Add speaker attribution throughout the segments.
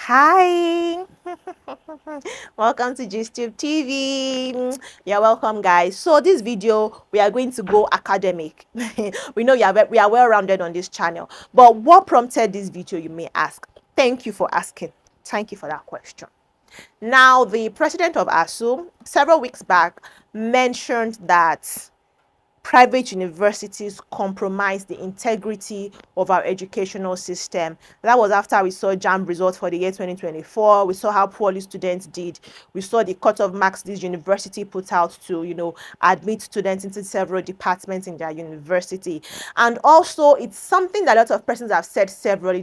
Speaker 1: Hi, welcome to GISTUBE TV. You're welcome, guys. So this video, we are going to go academic. We know we are well-rounded on this channel. But what prompted this video, you may ask? Thank you for asking. Thank you for that question. Now, the president of ASU, several weeks back, mentioned that private universities compromise the integrity of our educational system. That was after we saw JAMB results for the year 2024. We saw how poorly students did. We saw the cut-off marks this university put out to, admit students into several departments in their university. And also, it's something that a lot of persons have said severally.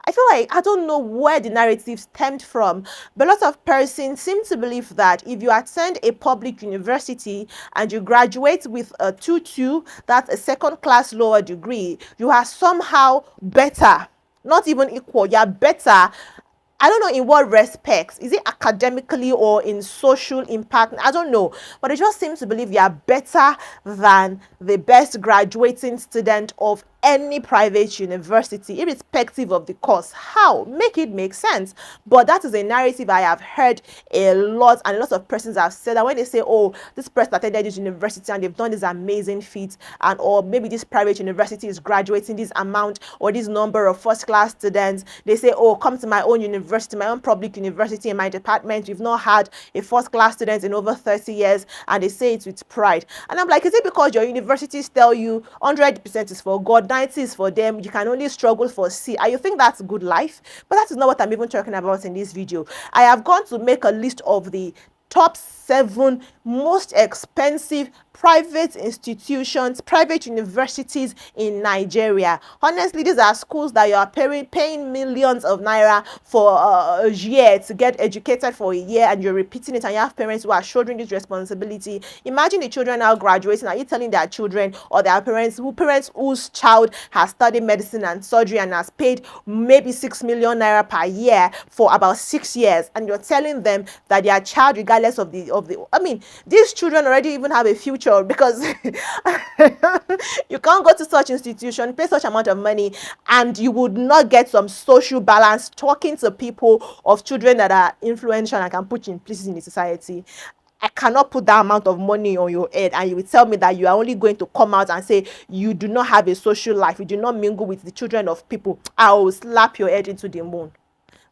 Speaker 1: I feel like, I don't know where the narrative stemmed from, but a lot of persons seem to believe that if you attend a public university and you graduate with a 2-2, that's a second class lower degree, you are somehow better, not even equal, you are better. I don't know in what respects. Is it academically or in social impact? I don't know. But it just seems to believe you are better than the best graduating student of any private university, irrespective of the course. How? Make it make sense. But that is a narrative I have heard a lot, and a lot of persons have said that when they say, oh, this person attended this university and they've done this amazing feat, and or maybe this private university is graduating this amount or this number of first class students, they say, oh, come to my own university, my own public university in my department. We've not had a first class student in over 30 years, and they say it with pride. And I'm like, is it because your universities tell you 100% is for God, 90 is for them, you can only struggle for C, and you think that's good life? But that is not what I'm even talking about in this video. I have gone to make a list of the top 7 most expensive private institutions, private universities in Nigeria. Honestly, these are schools that you are paying millions of naira for a year to get educated for a year, and you're repeating it, and you have parents who are shouldering this responsibility. Imagine the children now graduating. Are you telling their children or their parents whose child has studied medicine and surgery and has paid maybe 6 million naira per year for about 6 years, and you're telling them that their child, regardless of the I mean, these children already even have a future, because you can't go to such institution, pay such amount of money, and you would not get some social balance talking to people of children that are influential and can put you in places in the society. I cannot put that amount of money on your head, and you will tell me that you are only going to come out and say you do not have a social life, you do not mingle with the children of people. I will slap your head into the moon.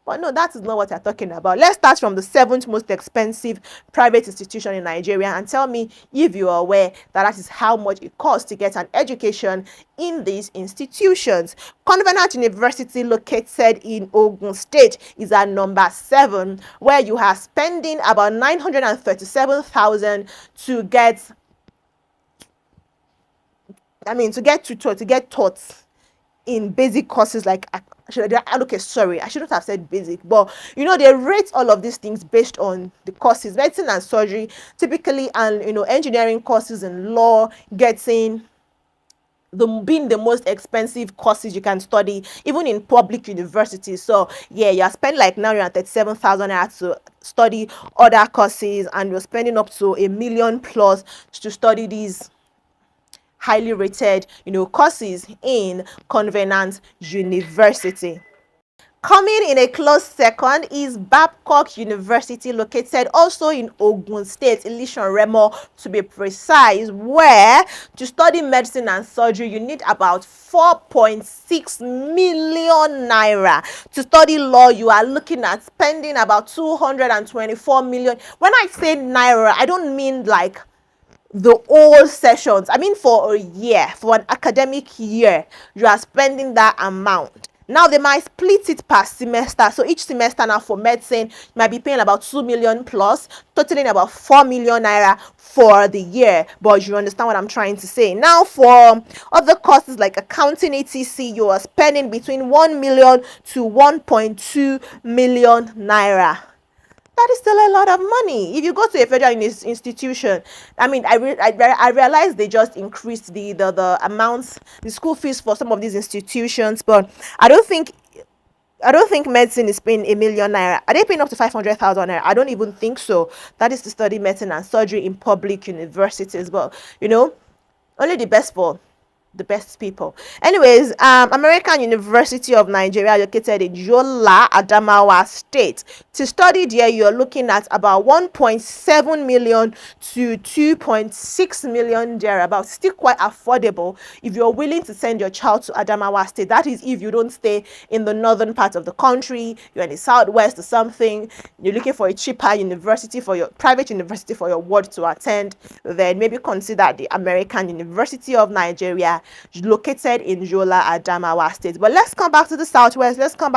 Speaker 1: But no, that is not what you're talking about. Let's start from the 7th most expensive private institution in Nigeria, and tell me if you are aware that that is how much it costs to get an education in these institutions. Covenant University, located in Ogun State, is at number 7, where you are spending about 937,000 to get, to get taught in basic courses like, okay, sorry, I shouldn't have said basic, but they rate all of these things based on the courses. Medicine and surgery typically, and engineering courses and law getting being the most expensive courses you can study even in public universities. So yeah, you're spending like 937,000 naira to study other courses, and you're spending up to 1 million plus to study these highly rated, courses in Covenant University. Coming in a close second is Babcock University, located also in Ogun State, Ilishan Remo to be precise, where to study medicine and surgery you need about 4.6 million naira. To study law, you are looking at spending about 224 million. When I say naira, I don't mean like the old sessions. I mean, for a year, for an academic year, you are spending that amount. Now they might split it per semester. So each semester now for medicine, you might be paying about 2 million plus, totaling about 4 million naira for the year. But you understand what I'm trying to say. Now for other courses like accounting, etc., you are spending between 1 million to 1.2 million naira. That is still a lot of money. If you go to a federal institution, I mean, I realize they just increased the amounts, the school fees for some of these institutions, but I don't think medicine is paying 1 million naira. Are they paying up to 500,000 naira? I don't even think so. That is to study medicine and surgery in public universities. But only the best for the best people. Anyways, American University of Nigeria, located in Yola, Adamawa State. To study there, you're looking at about 1.7 million to 2.6 million thereabouts. Still quite affordable if you're willing to send your child to Adamawa State. That is if you don't stay in the northern part of the country, you're in the southwest or something, you're looking for a cheaper university, for your private university for your ward to attend, then maybe consider the American University of Nigeria, located in Yola, Adamawa State. But let's come back to the southwest. Let's go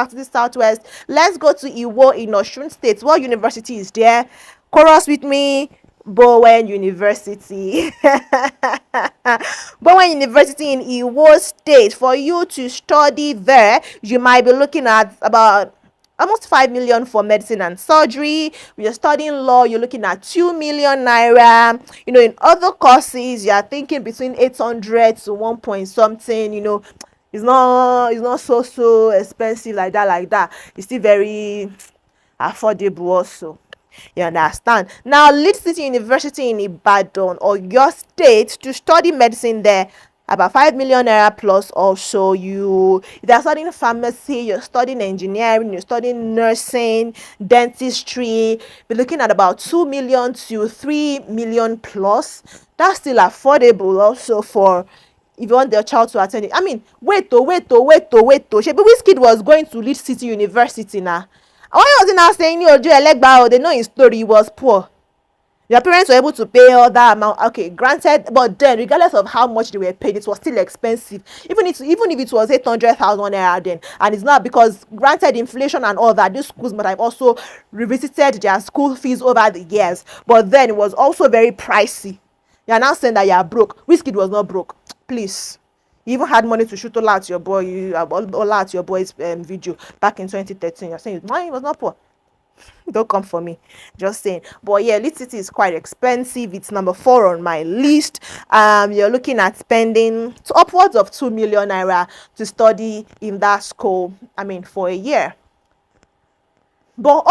Speaker 1: to Iwo in Osun State. What university is there? Chorus with me. Bowen University. Bowen University in Iwo State. For you to study there, you might be looking at about almost 5 million for medicine and surgery. When you're studying law, you're looking at 2 million naira. In other courses, you're thinking between 800 to 1 point something. It's not so expensive like that. It's still very affordable also. You understand? Now, Lead City University in Ibadan, or your state, to study medicine there, about 5 million naira plus. Also, if you're studying pharmacy, you're studying engineering, you're studying nursing, dentistry, you're looking at about 2 million to 3 million plus. That's still affordable also for if you want your child to attend it. I mean, wait. Shebi Wizkid was going to Lead City University now. Why was he now saying Ojo Elegba? They know his story, he was poor. Your parents were able to pay all that amount. Okay, granted, but then regardless of how much they were paid, it was still expensive. Even if it was 800,000 naira then, and it's not, because granted inflation and all that, these schools might have also revisited their school fees over the years, but then it was also very pricey. You are now saying that you are broke. Wizkid was not broke. Please. You even had money to shoot all out your boy, all out your boy's video back in 2013. You're saying mine was not poor. Don't come for me, just saying. But yeah, Lead City is quite expensive. It's number 4 on my list. You're looking at spending upwards of 2 million naira to study in that school, for a year. But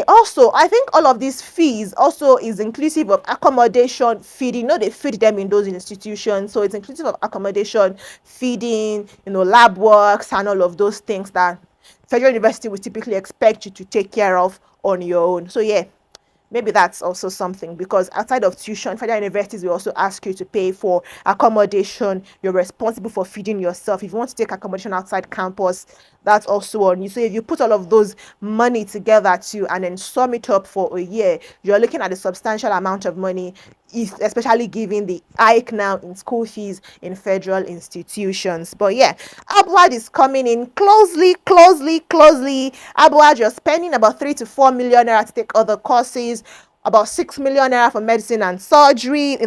Speaker 1: also, I think all of these fees also is inclusive of accommodation, feeding. They feed them in those institutions, so it's inclusive of accommodation, feeding, lab works, and all of those things that Federal University would typically expect you to take care of on your own. So yeah, maybe that's also something, because outside of tuition, Federal Universities will also ask you to pay for accommodation. You're responsible for feeding yourself. If you want to take accommodation outside campus, that's also on you. So if you put all of those money together too and then sum it up for a year, you're looking at a substantial amount of money, especially given the hike now in school fees in federal institutions. But yeah, Abuad is coming in closely. Abuad, you're spending about 3 to 4 million naira to take other courses, about 6 million naira for medicine and surgery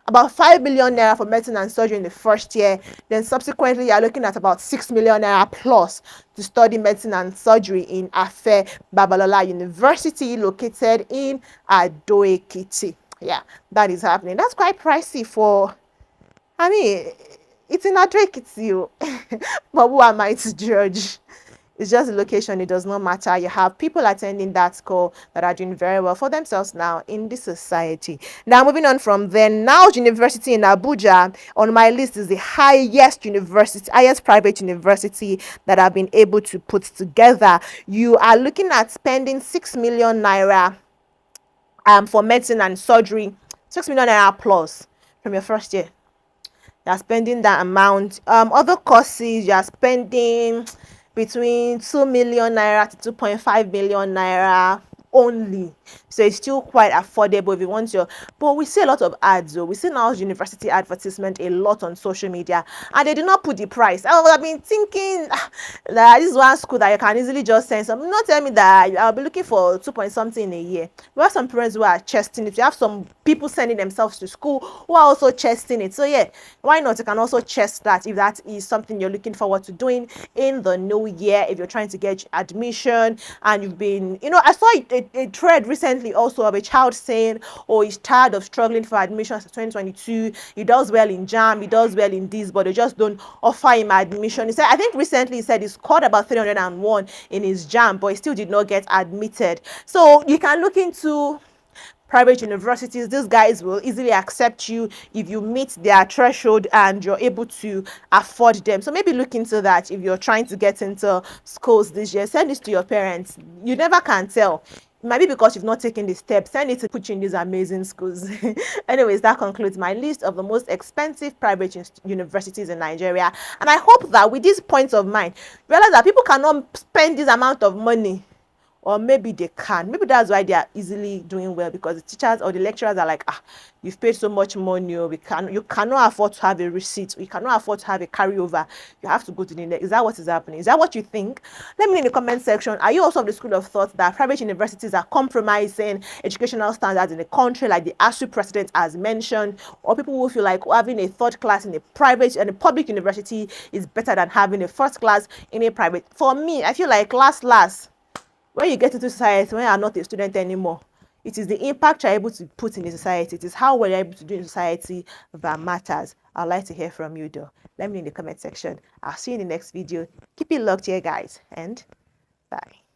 Speaker 1: about 5 million naira for medicine and surgery in the first year. Then subsequently, you're looking at about 6 million naira plus to study medicine and surgery in Afe Babalola University, located in Ado Ekiti. Yeah, that is happening. That's quite pricey for, it's in Ado Ekiti. But who am I to judge? It's just the location. It does not matter. You have people attending that school that are doing very well for themselves now in this society. Now, moving on from there, NAUJ University in Abuja on my list is the highest private university that I've been able to put together. You are looking at spending 6 million naira for medicine and surgery, 6 million naira plus from your first year. You're spending that amount. Other courses, you're spending between 2 million naira to 2.5 million naira only. So it's still quite affordable if you want but we see a lot of ads though. We see now university advertisement a lot on social media, and they do not put the price. I've been thinking that this is one school that you can easily just send some. Not tell me that I'll be looking for 2 point something in a year. We have some parents who are chesting it. We have some people sending themselves to school who are also chesting it. So yeah, why not? You can also chest that if that is something you're looking forward to doing in the new year, if you're trying to get admission and you've been, I saw a thread recently also of a child saying, he's tired of struggling for admission for 2022. He does well in JAM, he does well in this, but they just don't offer him admission. He said, I think recently he said he scored about 301 in his JAM, but he still did not get admitted. So you can look into private universities, these guys will easily accept you if you meet their threshold and you're able to afford them. So maybe look into that. If you're trying to get into schools this year, send this to your parents. You never can tell. It might be because you've not taken the steps. Send it to put you in these amazing schools. Anyways, that concludes my list of the most expensive private universities in Nigeria. And I hope that with these points of mine, realize that people cannot spend this amount of money, or maybe they can. Maybe that's why they are easily doing well, because the teachers or the lecturers are like, you've paid so much money, or you cannot afford to have a receipt, you cannot afford to have a carryover, you have to go to the next. Is that what is happening? Is that what you think? Let me know in the comment section. Are you also of the school of thought that private universities are compromising educational standards in the country, like the ASU president has mentioned, or people who feel like having a third class in a private and a public university is better than having a first class in a private? For me, I feel like last when you get into society, when you are not a student anymore, it is the impact you're able to put in the society. It is how well you're able to do in society that matters. I'd like to hear from you though. Let me know in the comment section. I'll see you in the next video. Keep it locked here, guys, and bye.